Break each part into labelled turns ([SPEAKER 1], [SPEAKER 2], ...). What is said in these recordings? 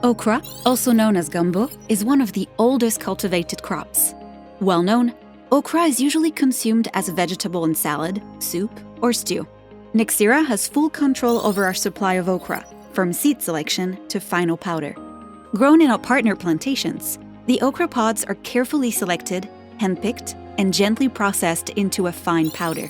[SPEAKER 1] Okra, also known as gumbo, is one of the oldest cultivated crops. Well known, okra is usually consumed as a vegetable in salad, soup, or stew. Nexira has full control over our supply of okra, from seed selection to final powder. Grown in our partner plantations, the okra pods are carefully selected, handpicked, and gently processed into a fine powder.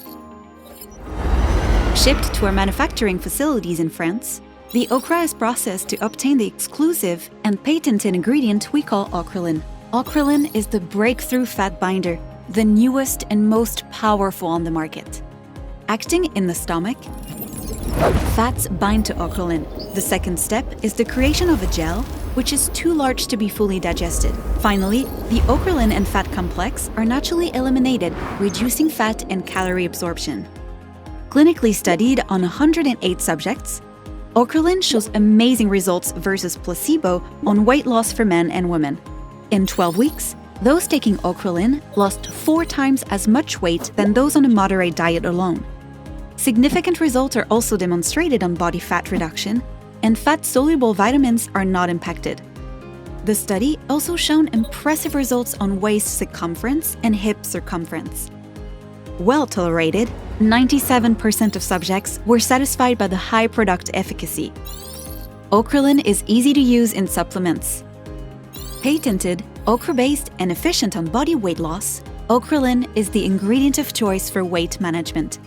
[SPEAKER 1] Shipped to our manufacturing facilities in France, the okra is processed to obtain the exclusive and patented ingredient we call Okralin. Okralin is the breakthrough fat binder, the newest and most powerful on the market. Acting in the stomach, fats bind to Okralin. The second step is the creation of a gel, which is too large to be fully digested. Finally, the Okralin and fat complex are naturally eliminated, reducing fat and calorie absorption. Clinically studied on 108 subjects, Okralin shows amazing results versus placebo on weight loss for men and women. In 12 weeks, those taking Okralin lost 4 times as much weight than those on a moderate diet alone. Significant results are also demonstrated on body fat reduction, and fat-soluble vitamins are not impacted. The study also shown impressive results on waist circumference and hip circumference. Well tolerated, 97% of subjects were satisfied by the high product efficacy. Okralin is easy to use in supplements. Patented, okra-based, and efficient on body weight loss, Okralin is the ingredient of choice for weight management.